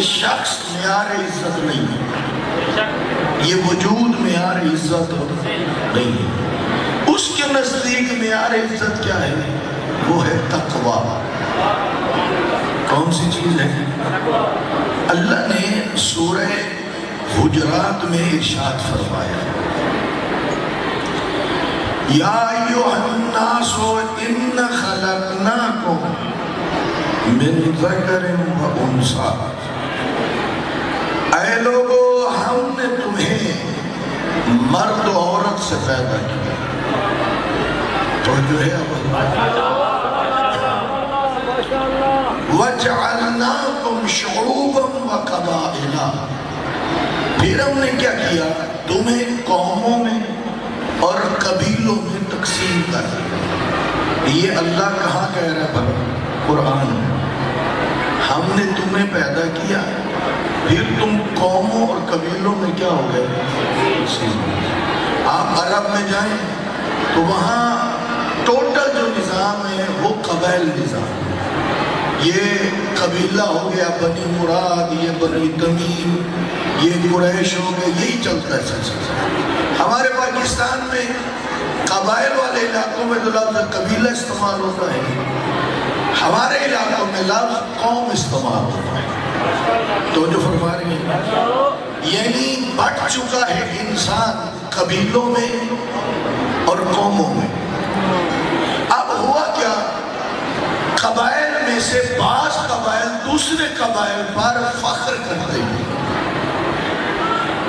یہ شخص معیار عزت نہیں ہے، یہ وجود معیار عزت نہیں ہے۔ اس کے نزدیک معیار عزت کیا ہے؟ وہ ہے تقوی۔ کون سی چیز ہے؟ اللہ نے سورہ حجرات میں ارشاد فرمایا، یا ایھا الناس ان خلقناکم من ذکر و انثی، اے لوگو ہم نے تمہیں مرد و عورت سے پیدا کیا۔ تو جو ہے وَجَعَلْنَاكُمْ شُعُوبًا وَقَبَائِلًا، پھر ہم نے کیا کیا؟ تمہیں قوموں میں اور قبیلوں میں تقسیم کر دیا۔ یہ اللہ کہاں کہہ رہا ہے؟ قرآن میں۔ ہم نے تمہیں پیدا کیا، پھر تم قوموں اور قبیلوں میں کیا ہو گئے؟ آپ عرب میں جائیں تو وہاں ٹوٹل جو نظام ہے وہ قبائل نظام ہے۔ یہ قبیلہ ہو گیا بنی مراد، یہ بنی تمیم، یہ قریش ہو گیا، یہی چلتا ہے سلسلہ۔ ہمارے پاکستان میں قبائل والے علاقوں میں تو لفظ قبیلہ استعمال ہوتا ہے، ہمارے علاقوں میں لفظ قوم استعمال ہوتا ہے۔ تو جو فرما رہے ہیں یعنی بٹ چکا ہے انسان قبیلوں میں اور قوموں میں۔ اب ہوا کیا؟ قبائل میں سے بعض قبائل دوسرے قبائل پر فخر کرتے ہیں،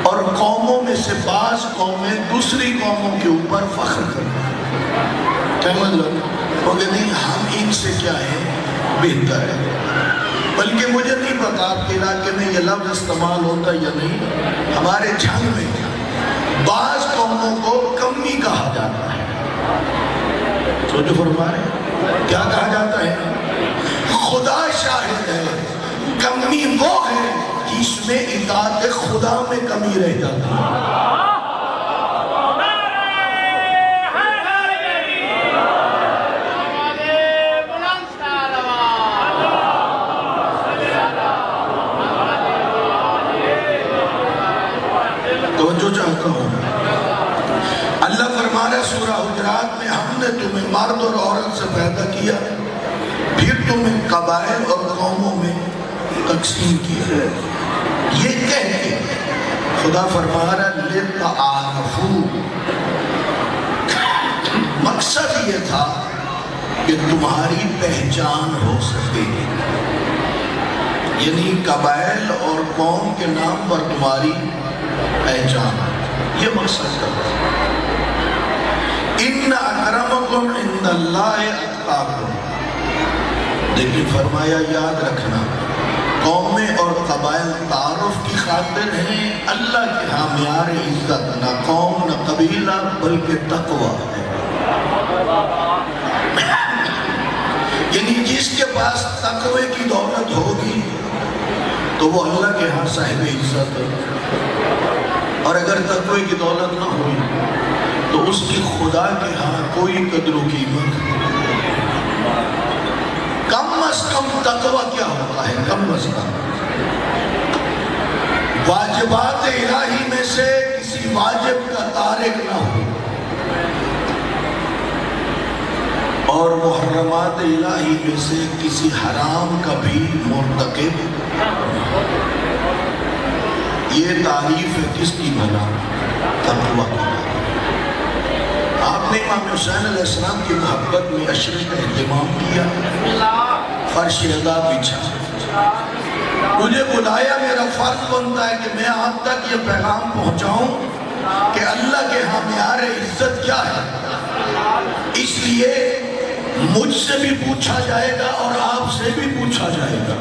اور قوموں میں سے بعض قومیں دوسری قوموں کے اوپر فخر کرتے ہیں۔ کیا مطلب؟ وہ کہتے ہیں ہم ان سے کیا ہے؟ بہتر ہے۔ بلکہ مجھے نہیں پتا آپ کے علاقے میں یہ لفظ استعمال ہوتا یا نہیں، ہمارے جھنگ میں بعض قوموں کو کمی کہا جاتا ہے۔ تو جو فرما رہے ہیں کیا کہا جاتا ہے؟ خدا شاہد ہے، کمی وہ ہے جس میں اطاعت خدا میں کمی رہ جاتی ہے۔ جو چاہتا ہوں اللہ فرما رہا ہے سورہ حجرات میں، ہم نے تمہیں مرد اور عورت سے پیدا کیا، پھر تمہیں قبائل اور قوموں میں تقسیم کیا۔ یہ کہہ کے خدا فرما رہا ہے لِتَعَارَفُوا، مقصد یہ تھا کہ تمہاری پہچان ہو سکے، یعنی قبائل اور قوم کے نام پر تمہاری پہچان، یہ مقصد ہے۔ ان اکرمکم عند اللہ اتقاکم، لیکن فرمایا یاد رکھنا قومیں اور قبائل تعارف کی خاطر ہیں، اللہ کے ہاں معیار عزت نہ قوم نہ قبیلہ بلکہ تقوی ہے۔ یعنی جس کے پاس تقوی کی دولت ہوگی تو وہ اللہ کے ہاں صاحب عزت ہے، اور اگر تقوی کی دولت نہ ہوئی تو اس کی خدا کے ہاں کوئی قدر و قیمت نہیں۔ کم از کم تقوی کیا ہوتا ہے؟ کم از کم واجبات الہی میں سے کسی واجب کا تارک نہ ہو، اور محرمات الہی میں سے کسی حرام کا بھی مرتکب۔ یہ تعریف ہے کس کی بنا؟ تقوی کی۔ آپ نے امام حسین علیہ السلام کی محبت میں عشر کا اہتمام کیا، فرش رضا بچھا، مجھے بلایا، میرا فرض بنتا ہے کہ میں آپ تک یہ پیغام پہنچاؤں کہ اللہ کے ہاں معیار عزت کیا ہے۔ اس لیے مجھ سے بھی پوچھا جائے گا اور آپ سے بھی پوچھا جائے گا۔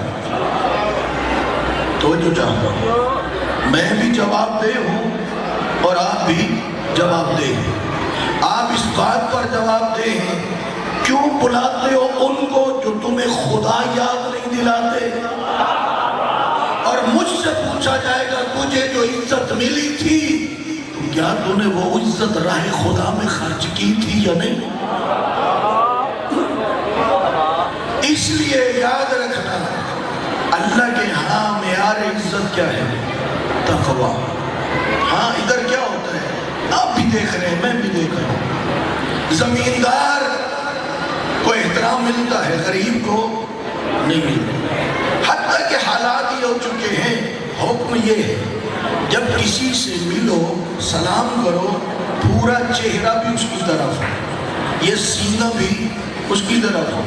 تو جو چاہتا ہوں میں بھی جواب دے ہوں اور آپ بھی جواب دے ہیں۔ آپ اس بات پر جواب دے ہیں کیوں بلاتے ہو ان کو جو تمہیں خدا یاد نہیں دلاتے، اور مجھ سے پوچھا جائے گا تجھے جو عزت ملی تھی تو کیا تو نے وہ عزت راہ خدا میں خرچ کی تھی یا نہیں؟ اس لیے یاد رکھنا اللہ کے ہاں یہاں معیار عزت کیا ہے؟ تقویٰ. ہاں ادھر کیا ہوتا ہے؟ آپ بھی دیکھ رہے ہیں، میں بھی دیکھ رہا ہوں. زمیندار کو احترام ملتا ہے، غریب کو نہیں ملتا. حتیٰ کہ حالات یہ ہو چکے ہیں، حکم یہ ہے جب کسی سے ملو سلام کرو، پورا چہرہ بھی اس کی طرف ہو، یہ سینہ بھی اس کی طرف ہو.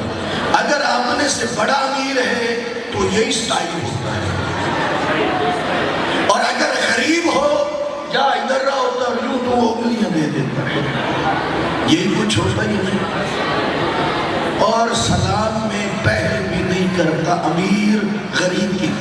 اگر اپنے سے بڑا امیر ہے تو یہی سٹائل ہوتا ہے، اور اگر غریب ہو یا ادھر رہا ہوتا ہے یوں تو وہ انگلیاں دے دیتا ہے. یہی کچھ ہوتا ہی نہیں. اور سلام میں پہل بھی نہیں کرتا امیر غریب کی.